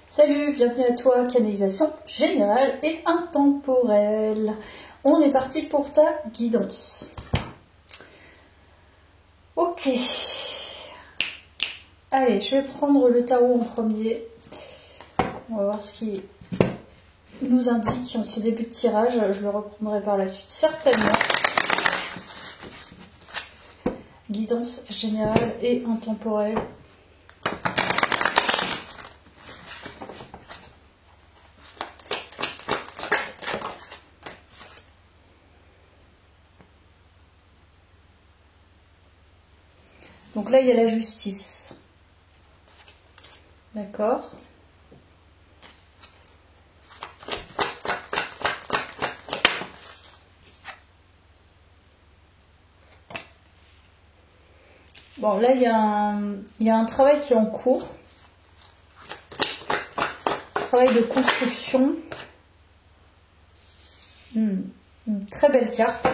Salut, bienvenue à toi, canalisation générale et intemporelle. On est parti pour ta guidance. Ok. Allez, je vais prendre le tarot en premier. On va voir ce qui nous indique en ce début de tirage. Je le reprendrai par la suite, certainement. Guidance générale et intemporelle. Donc là, il y a la justice. D'accord. Bon, là, il y a un travail qui est en cours. Travail de construction. Une très belle carte.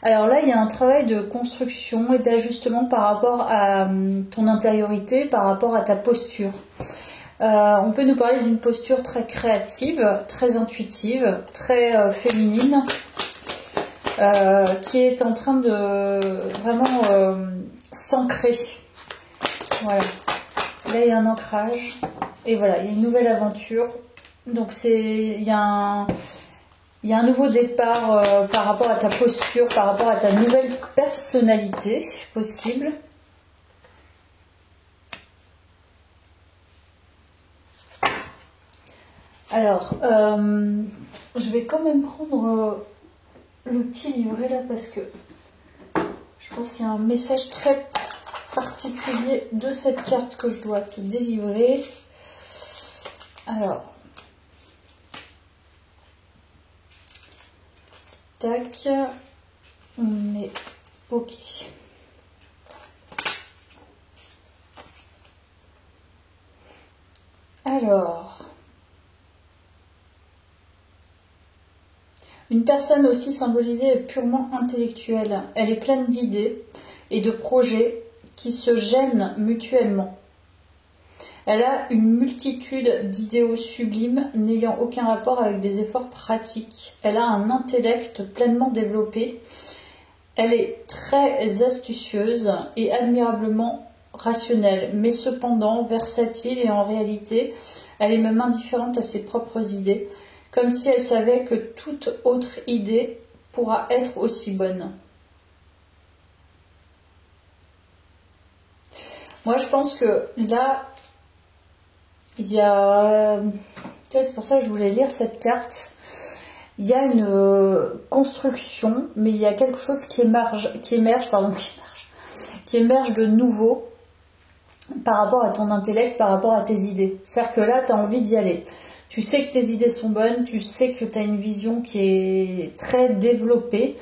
Alors là, il y a un travail de construction et d'ajustement par rapport à ton intériorité, par rapport à ta posture. On peut nous parler d'une posture très créative, très intuitive, très féminine, qui est en train de vraiment s'ancrer. Voilà. Là, il y a un ancrage. Et voilà, il y a une nouvelle aventure. Donc, il y a un nouveau départ par rapport à ta posture, par rapport à ta nouvelle personnalité possible. Alors, je vais quand même prendre le petit livret là parce que je pense qu'il y a un message très particulier de cette carte que je dois te délivrer. Alors, tac, on est ok. Alors, une personne aussi symbolisée est purement intellectuelle. Elle est pleine d'idées et de projets qui se gênent mutuellement. Elle a une multitude d'idéaux sublimes n'ayant aucun rapport avec des efforts pratiques. Elle a un intellect pleinement développé. Elle est très astucieuse et admirablement rationnelle, mais cependant versatile et en réalité, elle est même indifférente à ses propres idées, comme si elle savait que toute autre idée pourra être aussi bonne. Moi, je pense que là, il y a... C'est pour ça que je voulais lire cette carte. Il y a une construction, mais il y a quelque chose qui émerge de nouveau par rapport à ton intellect, par rapport à tes idées. C'est-à-dire que là, tu as envie d'y aller. Tu sais que tes idées sont bonnes, tu sais que tu as une vision qui est très développée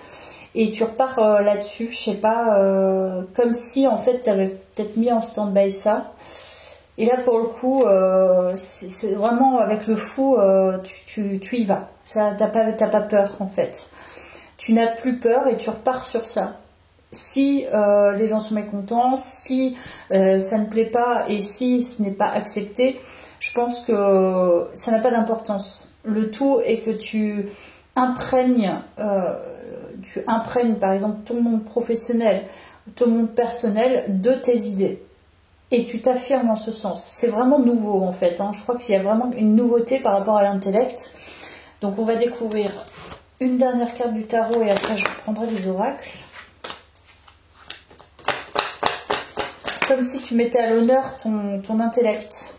et tu repars là-dessus, je sais pas, comme si en fait tu avais peut-être mis en stand-by ça. Et là pour le coup, c'est vraiment avec le fou, tu y vas. T'as pas peur en fait. Tu n'as plus peur et tu repars sur ça. Si les gens sont mécontents, si ça ne plaît pas et si ce n'est pas accepté, je pense que ça n'a pas d'importance. Le tout est que tu imprègnes par exemple ton monde professionnel, ton monde personnel de tes idées. Et tu t'affirmes en ce sens. C'est vraiment nouveau en fait. Je crois qu'il y a vraiment une nouveauté par rapport à l'intellect. Donc on va découvrir une dernière carte du tarot et après je prendrai les oracles. Comme si tu mettais à l'honneur ton intellect.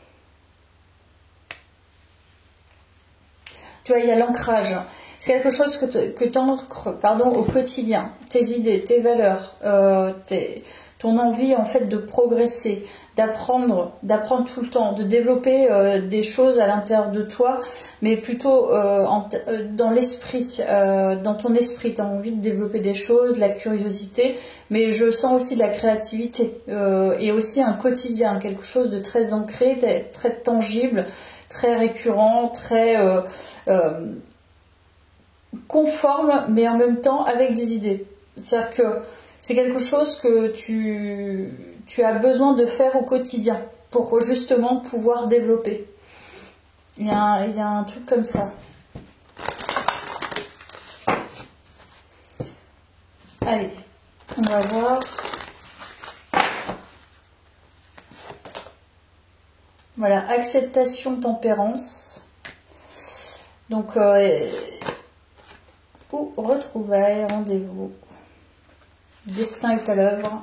Tu vois, il y a l'ancrage. C'est quelque chose que tu ancres au quotidien. Tes idées, tes valeurs, ton envie en fait de progresser, d'apprendre tout le temps, de développer des choses à l'intérieur de toi, mais plutôt dans l'esprit, dans ton esprit. Tu as envie de développer des choses, de la curiosité, mais je sens aussi de la créativité et aussi un quotidien, quelque chose de très ancré, très tangible, très récurrent, très conforme, mais en même temps avec des idées. C'est-à-dire que c'est quelque chose que tu as besoin de faire au quotidien. pour justement pouvoir développer. Il y a un truc comme ça. Allez, on va voir. Voilà, acceptation, tempérance. Donc, retrouvailles, rendez-vous. Destin est à l'œuvre.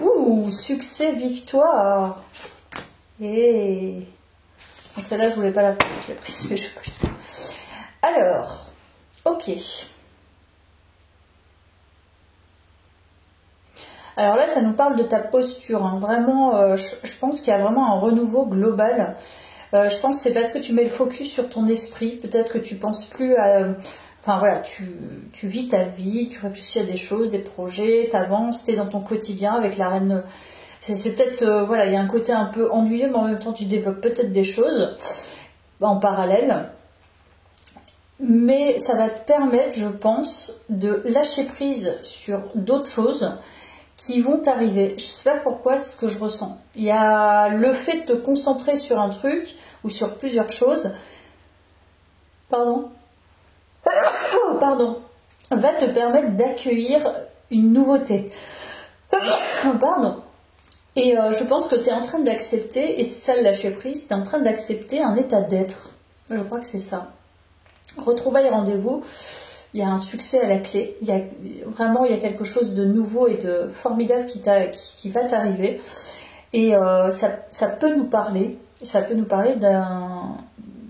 Ouh, succès, victoire. Et bon, celle-là, je voulais pas la faire. Je l'ai prise, mais je peux. Alors, ok. Alors là, ça nous parle de ta posture. Hein. Vraiment, je pense qu'il y a vraiment un renouveau global. Je pense que c'est parce que tu mets le focus sur ton esprit. Peut-être que tu penses plus à... Enfin voilà, tu vis ta vie, tu réfléchis à des choses, des projets, tu avances, tu es dans ton quotidien avec la reine. C'est peut-être... voilà, il y a un côté un peu ennuyeux, mais en même temps, tu développes peut-être des choses en parallèle. Mais ça va te permettre, je pense, de lâcher prise sur d'autres choses qui vont t'arriver. Je ne sais pas pourquoi, c'est ce que je ressens. Il y a le fait de te concentrer sur un truc ou sur plusieurs choses. Pardon, va te permettre d'accueillir une nouveauté. Pardon. Et je pense que tu es en train d'accepter, et c'est ça le lâcher prise, tu es en train d'accepter un état d'être. Je crois que c'est ça. Retrouvailles, rendez-vous. Il y a un succès à la clé, il y a quelque chose de nouveau et de formidable qui va t'arriver. Et ça peut nous parler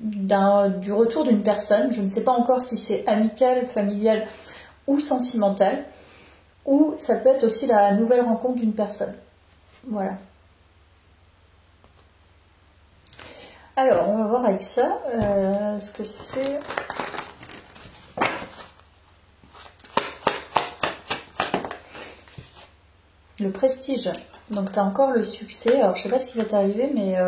du retour d'une personne. Je ne sais pas encore si c'est amical, familial ou sentimental. Ou ça peut être aussi la nouvelle rencontre d'une personne. Voilà. Alors, on va voir avec ça ce que c'est... Le prestige. Donc tu as encore le succès. Alors je sais pas ce qui va t'arriver, mais...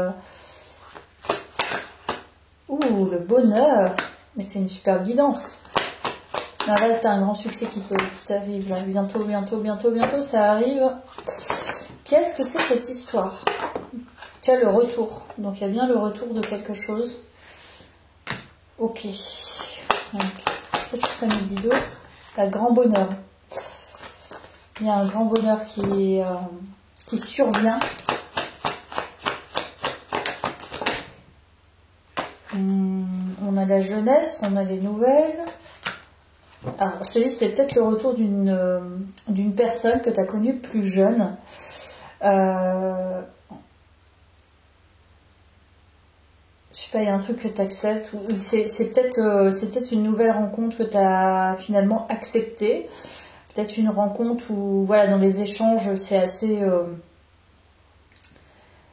Ouh, le bonheur. Mais c'est une super guidance. Là, tu as un grand succès qui t'arrive. Là. Bientôt, ça arrive. Qu'est-ce que c'est cette histoire? Tu as le retour. Donc il y a bien le retour de quelque chose. Ok. Qu'est-ce que ça nous dit d'autre? Un grand bonheur. Il y a un grand bonheur qui survient. On a la jeunesse, on a les nouvelles. Alors, celui-ci, c'est peut-être le retour d'une personne que tu as connue plus jeune. Je sais pas, il y a un truc que tu acceptes. C'est peut-être une nouvelle rencontre que tu as finalement acceptée. Peut-être une rencontre où, voilà, dans les échanges, c'est assez...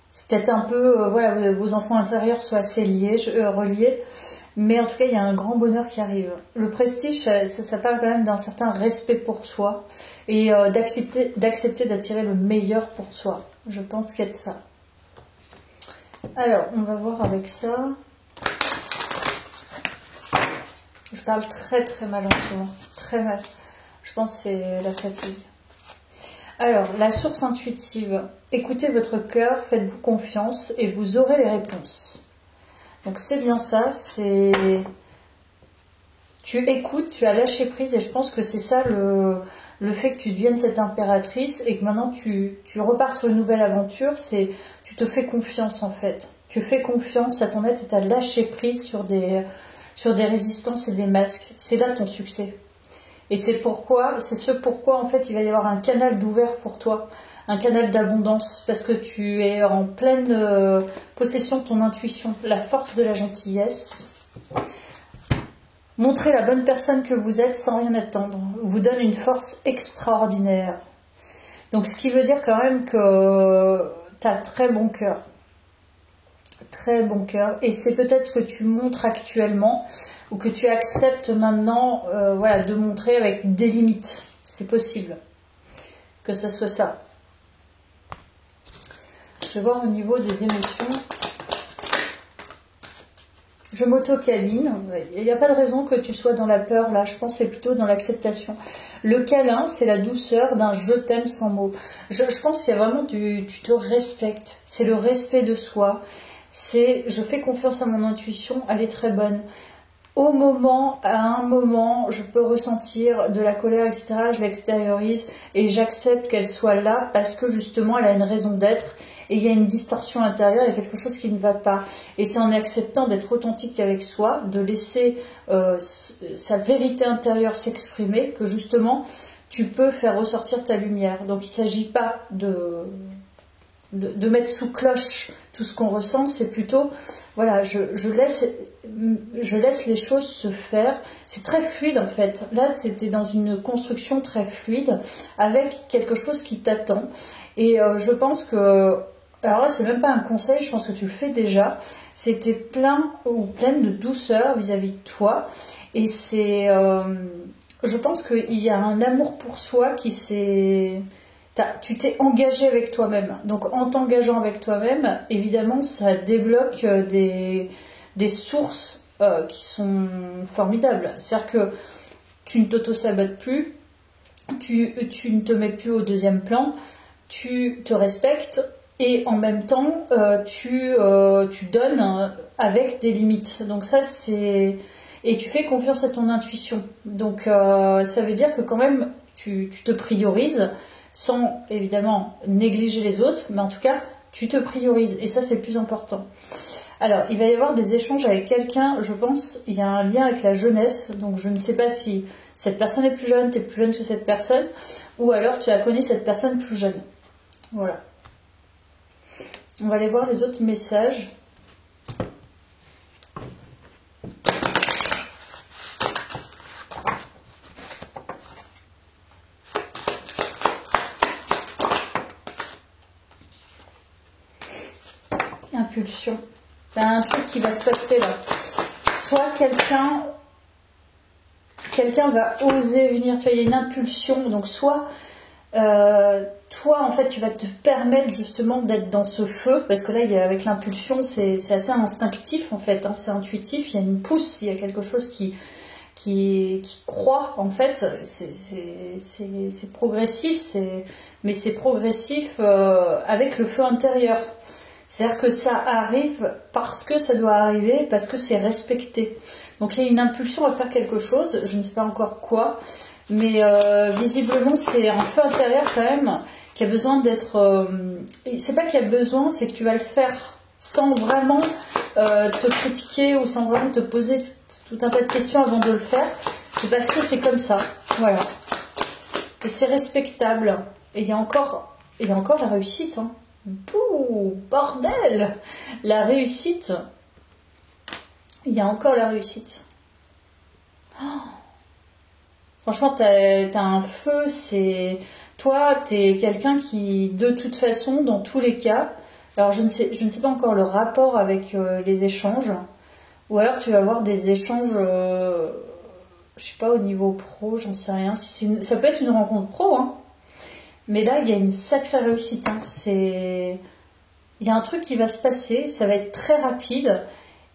c'est peut-être un peu... voilà, vos enfants intérieurs sont assez reliés. Mais en tout cas, il y a un grand bonheur qui arrive. Le prestige, ça parle quand même d'un certain respect pour soi. Et d'accepter d'attirer le meilleur pour soi. Je pense qu'il y a de ça. Alors, on va voir avec ça. Je parle très très mal en ce moment. Très mal. Je pense que c'est la fatigue. Alors, la source intuitive. Écoutez votre cœur, faites-vous confiance et vous aurez les réponses. Donc c'est bien ça, tu écoutes, tu as lâché prise et je pense que c'est ça le fait que tu deviennes cette impératrice et que maintenant tu repars sur une nouvelle aventure, c'est tu te fais confiance en fait. Tu fais confiance à ton être et tu as lâché prise sur des résistances et des masques. C'est là ton succès. Et c'est ce pourquoi en fait il va y avoir un canal d'ouvert pour toi, un canal d'abondance, parce que tu es en pleine possession de ton intuition, la force de la gentillesse. Montrez la bonne personne que vous êtes sans rien attendre, vous donne une force extraordinaire. Donc ce qui veut dire quand même que tu as très bon cœur. Très bon cœur. Et c'est peut-être ce que tu montres actuellement, ou que tu acceptes maintenant voilà, de montrer avec des limites. C'est possible que ça soit ça. Je vais voir au niveau des émotions. Je m'auto-câline. Il n'y a pas de raison que tu sois dans la peur là. Je pense que c'est plutôt dans l'acceptation. Le câlin, c'est la douceur d'un je t'aime sans mots. Je pense qu'il y a vraiment tu te respectes. C'est le respect de soi. C'est je fais confiance à mon intuition. Elle est très bonne. À un moment, je peux ressentir de la colère, etc. Je l'extériorise et j'accepte qu'elle soit là parce que justement, elle a une raison d'être et il y a une distorsion intérieure, il y a quelque chose qui ne va pas. Et c'est en acceptant d'être authentique avec soi, de laisser sa vérité intérieure s'exprimer que justement, tu peux faire ressortir ta lumière. Donc, il ne s'agit pas de mettre sous cloche tout ce qu'on ressent, c'est plutôt, voilà, je laisse les choses se faire. C'est très fluide en fait. Là, tu es dans une construction très fluide avec quelque chose qui t'attend. Et je pense que, alors là, c'est même pas un conseil, je pense que tu le fais déjà. C'était pleine de douceur vis-à-vis de toi. Et c'est, je pense qu'il y a un amour pour soi qui s'est... Tu t'es engagé avec toi-même. Donc en t'engageant avec toi-même, évidemment, ça débloque des sources qui sont formidables. C'est-à-dire que tu ne t'auto-sabotes plus, tu ne te mets plus au deuxième plan, tu te respectes et en même temps, tu donnes avec des limites. Donc ça, c'est... Et tu fais confiance à ton intuition. Donc ça veut dire que quand même, tu te priorises sans évidemment négliger les autres, mais en tout cas, tu te priorises. Et ça, c'est le plus important. Alors, il va y avoir des échanges avec quelqu'un, je pense, il y a un lien avec la jeunesse, donc je ne sais pas si cette personne est plus jeune, tu es plus jeune que cette personne, ou alors tu as connu cette personne plus jeune. Voilà. On va aller voir les autres messages. Impulsion. Il y a un truc qui va se passer là. Soit quelqu'un va oser venir, tu vois, il y a une impulsion, donc soit toi en fait tu vas te permettre justement d'être dans ce feu, parce que là avec l'impulsion c'est assez instinctif en fait, hein, c'est intuitif, il y a une pousse, il y a quelque chose qui croît en fait, c'est progressif, mais c'est progressif avec le feu intérieur. C'est-à-dire que ça arrive parce que ça doit arriver, parce que c'est respecté. Donc il y a une impulsion à faire quelque chose, je ne sais pas encore quoi, mais visiblement c'est un feu intérieur quand même qui a besoin d'être... c'est pas qu'il y a besoin, c'est que tu vas le faire sans vraiment te critiquer ou sans vraiment te poser tout un tas de questions avant de le faire. C'est parce que c'est comme ça, voilà. Et c'est respectable. Et il y a encore la réussite, hein. Pouh, bordel! La réussite. Il y a encore la réussite. Oh. Franchement, t'as un feu, c'est... Toi, t'es quelqu'un qui, de toute façon, dans tous les cas... Alors, je ne sais pas encore le rapport avec les échanges. Ou alors, tu vas avoir des échanges... je sais pas, au niveau pro, j'en sais rien. Ça peut être une rencontre pro, hein. Mais là, il y a une sacrée réussite. Hein. Il y a un truc qui va se passer, ça va être très rapide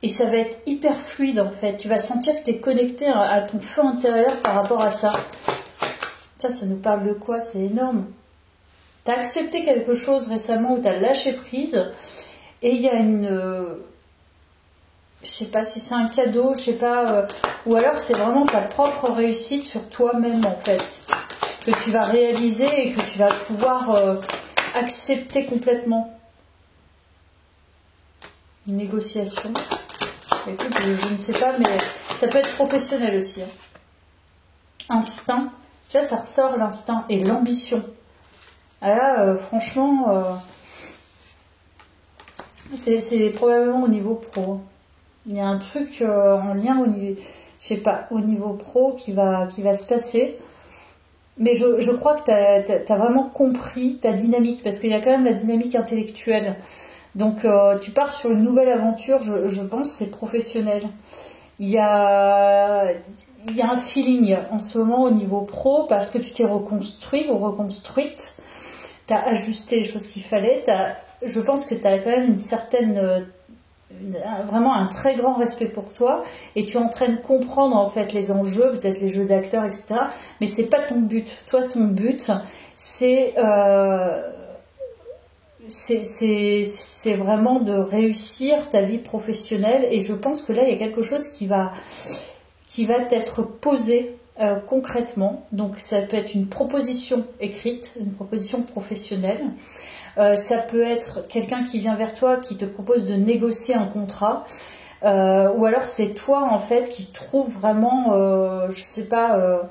et ça va être hyper fluide en fait. Tu vas sentir que tu es connecté à ton feu intérieur par rapport à ça. Ça nous parle de quoi? C'est énorme. Tu as accepté quelque chose récemment où tu as lâché prise et il y a une... je sais pas si c'est un cadeau, je sais pas... ou alors c'est vraiment ta propre réussite sur toi-même en fait. Que tu vas réaliser et que tu vas pouvoir accepter complètement. Une négociation. Écoute, je ne sais pas, mais ça peut être professionnel aussi. Hein. Instinct. Tu vois, ça ressort l'instinct et l'ambition. Ah là, franchement, c'est probablement au niveau pro. Il y a un truc en lien au niveau, je sais pas, au niveau pro qui va se passer. Mais je crois que tu as vraiment compris ta dynamique, parce qu'il y a quand même la dynamique intellectuelle. Donc tu pars sur une nouvelle aventure, je pense, c'est professionnel. Il y a un feeling en ce moment au niveau pro, parce que tu t'es reconstruit ou reconstruite, tu as ajusté les choses qu'il fallait, je pense que tu as quand même une certaine vraiment un très grand respect pour toi et tu es en train de comprendre en fait les enjeux, peut-être les jeux d'acteurs, etc. Mais c'est pas ton but. Toi, ton but, c'est vraiment de réussir ta vie professionnelle et je pense que là, il y a quelque chose qui va t'être posé concrètement. Donc, ça peut être une proposition écrite, une proposition professionnelle. Ça peut être quelqu'un qui vient vers toi, qui te propose de négocier un contrat. Ou alors, c'est toi, en fait, qui trouve vraiment, je sais pas...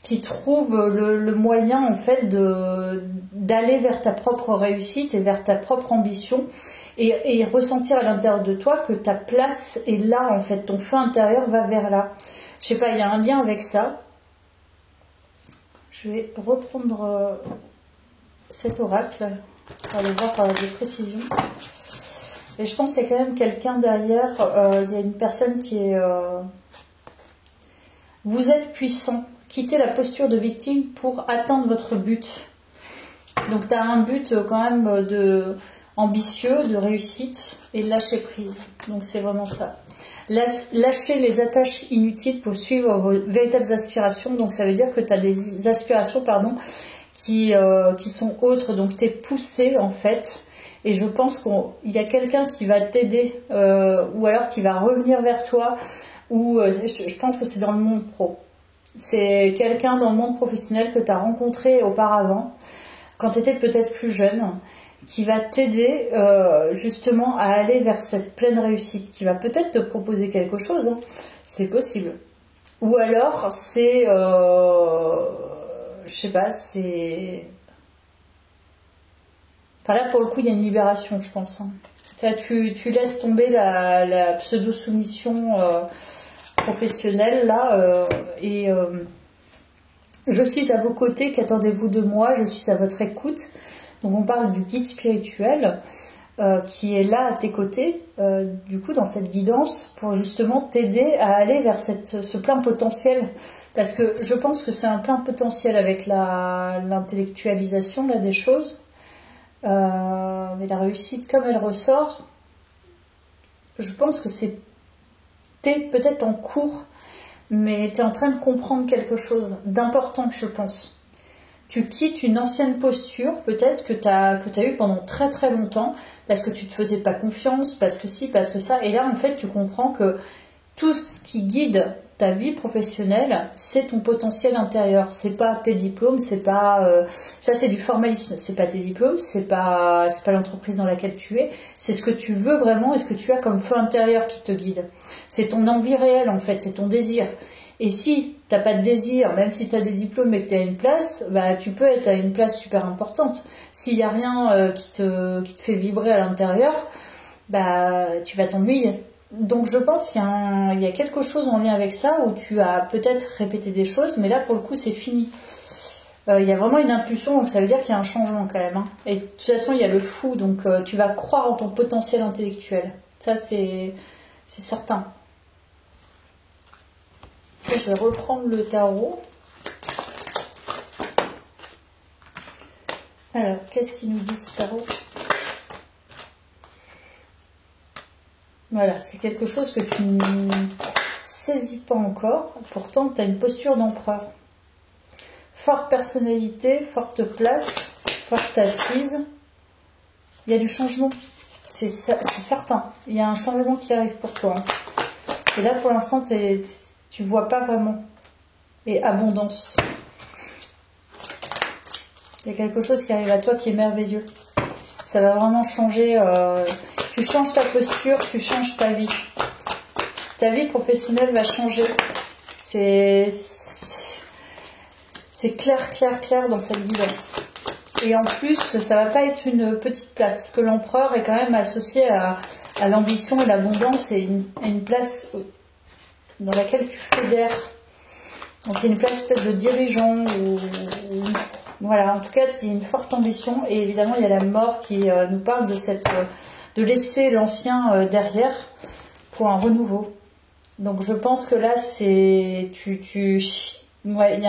qui trouve le moyen en fait d'aller vers ta propre réussite et vers ta propre ambition et ressentir à l'intérieur de toi que ta place est là en fait, ton feu intérieur va vers là. Je sais pas, il y a un lien avec ça. Je vais reprendre cet oracle pour aller voir des précisions. Et je pense qu'il y a quand même quelqu'un derrière, il y a une personne qui est... Vous êtes puissant. Quittez la posture de victime pour atteindre votre but. Donc tu as un but quand même ambitieux, de réussite et de lâcher prise. Donc c'est vraiment ça. Lâcher les attaches inutiles pour suivre vos véritables aspirations. Donc ça veut dire que tu as des aspirations qui sont autres. Donc tu es poussé en fait. Et je pense qu'il y a quelqu'un qui va t'aider ou alors qui va revenir vers toi. Ou je pense que c'est dans le monde pro. C'est quelqu'un dans le monde professionnel que tu as rencontré auparavant, quand tu étais peut-être plus jeune, qui va t'aider justement à aller vers cette pleine réussite, qui va peut-être te proposer quelque chose, hein. C'est possible. Ou alors, c'est... je sais pas, c'est... Enfin là, pour le coup, il y a une libération, je pense. Hein. Tu laisses tomber la pseudo-soumission... professionnel là je suis à vos côtés, qu'attendez-vous de moi, je suis à votre écoute. Donc on parle du guide spirituel qui est là à tes côtés du coup dans cette guidance pour justement t'aider à aller vers ce plein potentiel, parce que je pense que c'est un plein potentiel avec l'intellectualisation là, des choses mais la réussite comme elle ressort, je pense que t'es peut-être en cours, mais t'es en train de comprendre quelque chose d'important, je pense. Tu quittes une ancienne posture, peut-être, que t'as eue pendant très très longtemps, parce que tu te faisais pas confiance, parce que ci, parce que ça. Et là, en fait, tu comprends que tout ce qui guide ta vie professionnelle, c'est ton potentiel intérieur. C'est pas tes diplômes, c'est pas... ça, c'est du formalisme. C'est pas tes diplômes, c'est pas l'entreprise dans laquelle tu es. C'est ce que tu veux vraiment et ce que tu as comme feu intérieur qui te guide. C'est ton envie réelle, en fait. C'est ton désir. Et si t'as pas de désir, même si tu as des diplômes et que tu as une place, bah, tu peux être à une place super importante. S'il n'y a rien qui te fait vibrer à l'intérieur, bah, tu vas t'ennuyer. Donc je pense qu'il y a quelque chose en lien avec ça où tu as peut-être répété des choses, mais là pour le coup c'est fini. Il y a vraiment une impulsion, donc ça veut dire qu'il y a un changement quand même. Hein. Et de toute façon il y a le fou, donc tu vas croire en ton potentiel intellectuel. Ça c'est certain. Après, je vais reprendre le tarot. Alors, qu'est-ce qu'il nous dit ce tarot ? Voilà, c'est quelque chose que tu ne saisis pas encore. Pourtant, tu as une posture d'empereur. Forte personnalité, forte place, forte assise. Il y a du changement. C'est certain. Il y a un changement qui arrive pour toi. Et là, pour l'instant, tu vois pas vraiment. Et abondance. Il y a quelque chose qui arrive à toi qui est merveilleux. Ça va vraiment changer... tu changes ta posture, tu changes ta vie. Ta vie professionnelle va changer. C'est clair dans cette guidance. Et en plus, ça va pas être une petite place, parce que l'empereur est quand même associé à l'ambition et l'abondance, et une place dans laquelle tu fédères. Donc il y a une place peut-être de dirigeant, ou voilà, en tout cas, il y a une forte ambition, et évidemment, il y a la mort qui nous parle de laisser l'ancien derrière pour un renouveau. Donc je pense que là, c'est... ouais,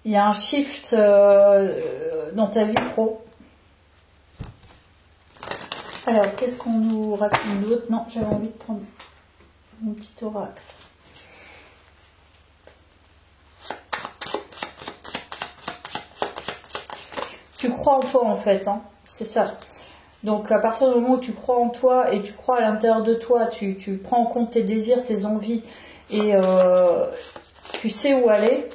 il y a un shift dans ta vie pro. Alors, qu'est-ce qu'on nous raconte d'autre? Non, j'avais envie de prendre mon petit oracle. Tu crois en toi en fait, hein, c'est ça. Donc à partir du moment où tu crois en toi et tu crois à l'intérieur de toi, tu prends en compte tes désirs, tes envies et tu sais où aller,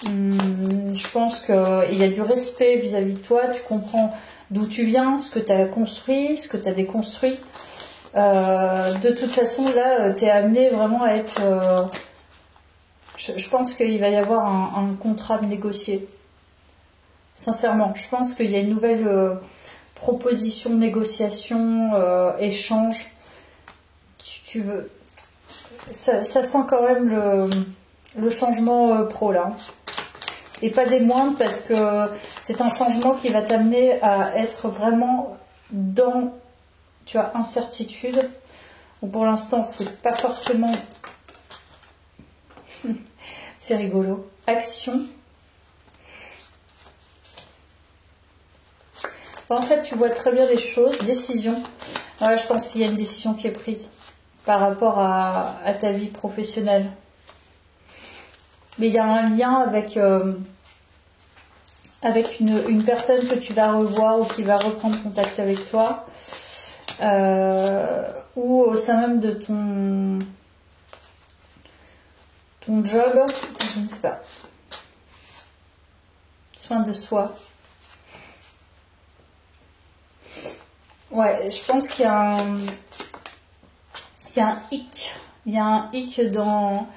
je pense qu'il y a du respect vis-à-vis de toi, tu comprends d'où tu viens, ce que tu as construit, ce que tu as déconstruit. De toute façon, là, tu es amené vraiment à être... je pense qu'il va y avoir un contrat de négocier. Sincèrement, je pense qu'il y a une nouvelle proposition, négociation, échange. Tu veux... Ça sent quand même le changement pro, là. Et pas des moindres, parce que c'est un changement qui va t'amener à être vraiment dans, tu vois, incertitude. Ou pour l'instant, c'est pas forcément... c'est rigolo. Action. En fait, tu vois très bien les choses. Décision. Ouais, je pense qu'il y a une décision qui est prise par rapport à ta vie professionnelle. Mais il y a un lien avec une personne que tu vas revoir ou qui va reprendre contact avec toi. Ou au sein même de ton job. Je ne sais pas. Soin de soi. Ouais, je pense qu'il y a un hic. Il y a un hic dans...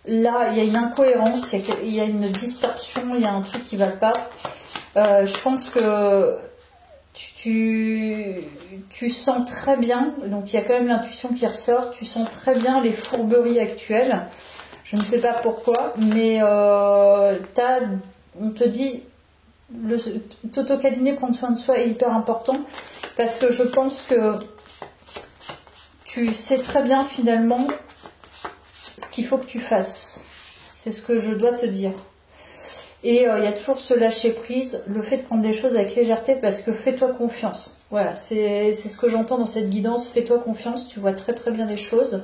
Là, il y a une incohérence, il y a une distorsion, il y a un truc qui ne va pas. Je pense que tu sens très bien, donc il y a quand même l'intuition qui ressort, tu sens très bien les fourberies actuelles. Je ne sais pas pourquoi, mais on te dit, t'auto-câliner, prendre soin de soi est hyper important, parce que je pense que tu sais très bien finalement ce qu'il faut que tu fasses. C'est ce que je dois te dire. Et il y a toujours ce lâcher prise, le fait de prendre les choses avec légèreté, parce que fais-toi confiance. Voilà, c'est ce que j'entends dans cette guidance, fais-toi confiance, tu vois très très bien les choses.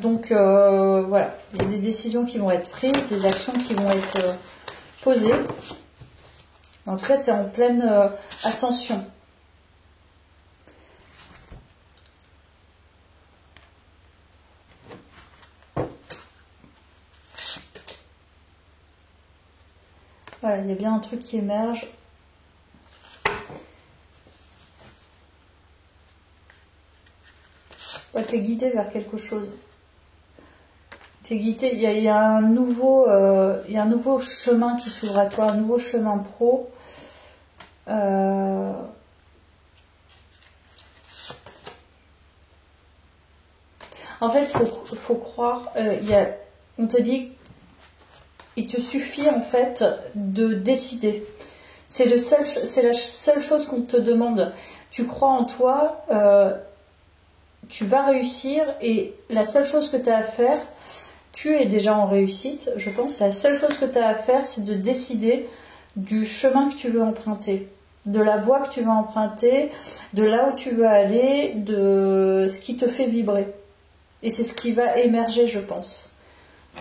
Donc voilà, il y a des décisions qui vont être prises, des actions qui vont être posées. En tout cas, tu es en pleine ascension. Voilà, il y a bien un truc qui émerge. Ouais, tu es guidé vers quelque chose. Tu es guidé, il y a un nouveau chemin qui s'ouvre à toi, un nouveau chemin pro. En fait, il faut croire, on te dit, il te suffit en fait de décider. C'est la seule chose qu'on te demande. Tu crois en toi, tu vas réussir, et la seule chose que tu as à faire, tu es déjà en réussite, je pense. La seule chose que tu as à faire, c'est de décider du chemin que tu veux emprunter, de la voie que tu veux emprunter, de là où tu veux aller, de ce qui te fait vibrer. Et c'est ce qui va émerger, je pense,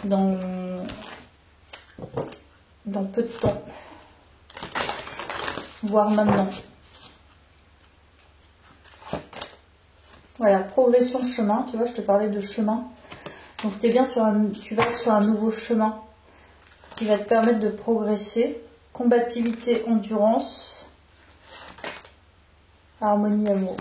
dans peu de temps, voire maintenant. Voilà, progression, chemin, tu vois, je te parlais de chemin. Donc tu vas être sur un nouveau chemin qui va te permettre de progresser. Combativité, endurance, harmonie, amour.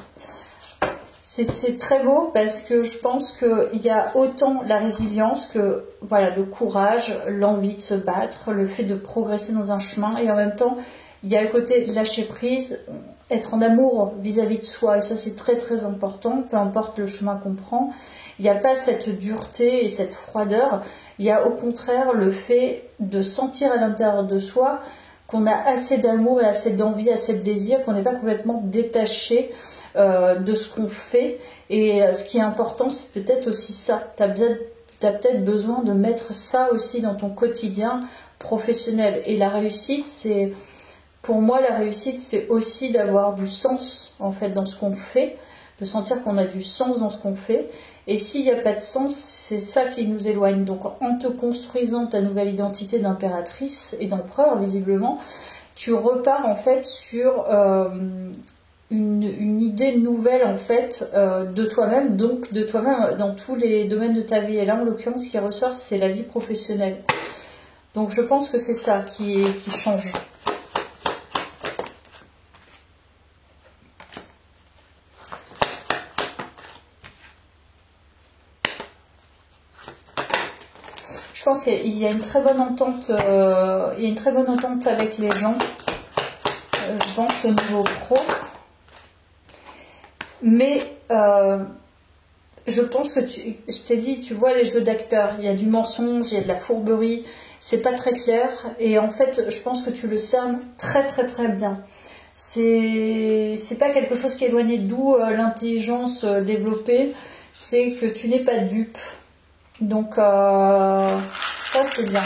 C'est très beau, parce que je pense qu'il y a autant la résilience que voilà, le courage, l'envie de se battre, le fait de progresser dans un chemin, et en même temps il y a le côté lâcher prise, être en amour vis-à-vis de soi, et ça c'est très très important, peu importe le chemin qu'on prend. Il n'y a pas cette dureté et cette froideur, il y a au contraire le fait de sentir à l'intérieur de soi qu'on a assez d'amour et assez d'envie, assez de désir, qu'on n'est pas complètement détaché de ce qu'on fait. Et ce qui est important, c'est peut-être aussi ça. Tu as peut-être besoin de mettre ça aussi dans ton quotidien professionnel. Et la réussite, c'est pour moi, la réussite, c'est aussi d'avoir du sens, en fait, dans ce qu'on fait, de sentir qu'on a du sens dans ce qu'on fait. Et s'il n'y a pas de sens, c'est ça qui nous éloigne. Donc, en te construisant ta nouvelle identité d'impératrice et d'empereur, visiblement, tu repars, en fait, sur une idée nouvelle, en fait, de toi-même, donc de toi-même dans tous les domaines de ta vie. Et là, en l'occurrence, ce qui ressort, c'est la vie professionnelle. Donc, je pense que c'est ça qui change. Je pense qu'il y a une très bonne entente, avec les gens, je pense au niveau pro. Mais je pense que je t'ai dit, tu vois les jeux d'acteurs, il y a du mensonge, il y a de la fourberie, c'est pas très clair. Et en fait, je pense que tu le cernes très très très bien. C'est pas quelque chose qui est éloigné, d'où l'intelligence développée, c'est que tu n'es pas dupe. Donc ça c'est bien.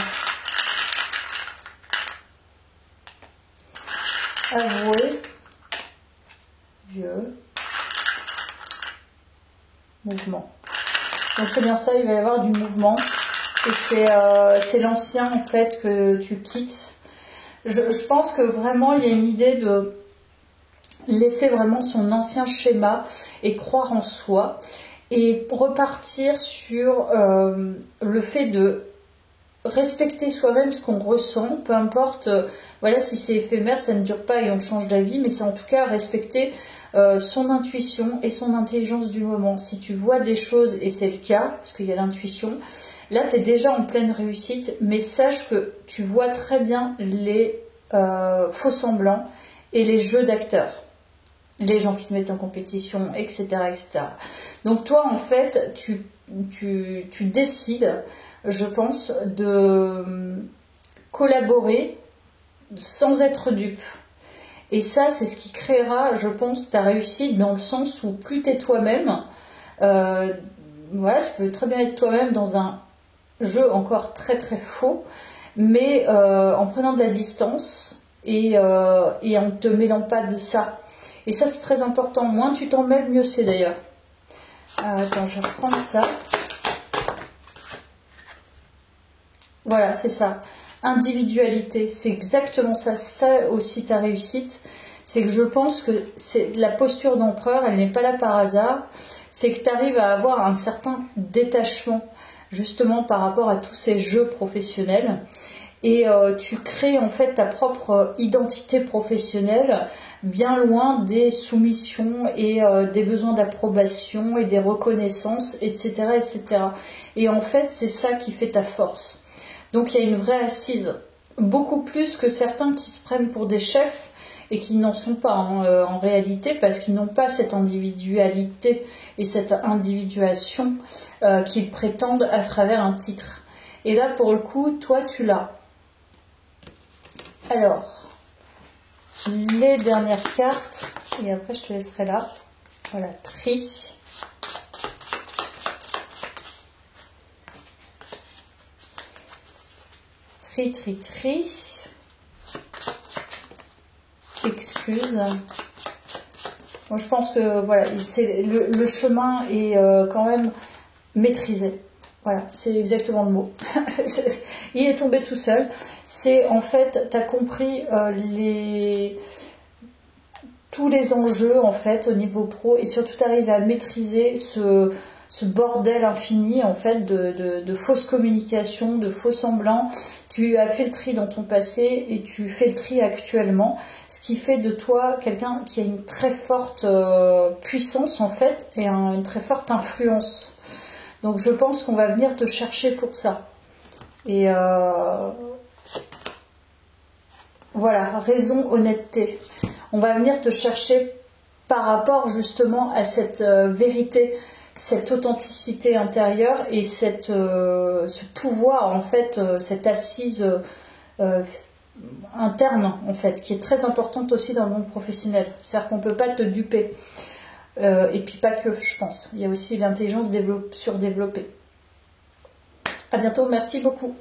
Avouer, vieux, mouvement. Donc c'est bien ça, il va y avoir du mouvement. Et c'est l'ancien en fait que tu quittes. Je pense que vraiment il y a une idée de laisser vraiment son ancien schéma et croire en soi. Et repartir sur le fait de respecter soi-même ce qu'on ressent, peu importe, voilà, si c'est éphémère, ça ne dure pas et on change d'avis, mais c'est en tout cas respecter son intuition et son intelligence du moment. Si tu vois des choses, et c'est le cas, parce qu'il y a l'intuition, là tu es déjà en pleine réussite, mais sache que tu vois très bien les faux semblants et les jeux d'acteurs. Les gens qui te mettent en compétition, etc., etc. Donc toi, en fait, tu décides, je pense, de collaborer sans être dupe. Et ça, c'est ce qui créera, je pense, ta réussite, dans le sens où plus tu es toi-même, voilà, tu peux très bien être toi-même dans un jeu encore très très faux, mais en prenant de la distance et en ne te mêlant pas de ça. Et ça, c'est très important. Moins tu t'en mêles, mieux c'est d'ailleurs. Attends, je vais reprendre ça. Voilà, c'est ça. Individualité, c'est exactement ça. Ça aussi, ta réussite. C'est que je pense que c'est la posture d'empereur, elle n'est pas là par hasard. C'est que tu arrives à avoir un certain détachement, justement, par rapport à tous ces jeux professionnels. Et tu crées en fait ta propre identité professionnelle, bien loin des soumissions et des besoins d'approbation et des reconnaissances, etc., etc. Et en fait, c'est ça qui fait ta force. Donc, il y a une vraie assise, beaucoup plus que certains qui se prennent pour des chefs et qui n'en sont pas en réalité, parce qu'ils n'ont pas cette individualité et cette individuation qu'ils prétendent à travers un titre. Et là, pour le coup, toi, tu l'as. Alors, les dernières cartes, et après je te laisserai là. Voilà, tri. Tri. Excuse. Bon, je pense que voilà, le chemin est quand même maîtrisé. Voilà, c'est exactement le mot. Il est tombé tout seul. C'est en fait, tu as compris tous les enjeux en fait au niveau pro, et surtout tu arrives à maîtriser ce bordel infini en fait de fausses communications, de faux semblants. Tu as fait le tri dans ton passé et tu fais le tri actuellement, ce qui fait de toi quelqu'un qui a une très forte puissance en fait et une très forte influence. Donc je pense qu'on va venir te chercher pour ça. Et voilà, raison, honnêteté. On va venir te chercher par rapport justement à cette vérité, cette authenticité intérieure et ce pouvoir en fait, cette assise interne en fait, qui est très importante aussi dans le monde professionnel. C'est-à-dire qu'on ne peut pas te duper. Et puis pas que, je pense. Il y a aussi l'intelligence surdéveloppée. À bientôt, merci beaucoup.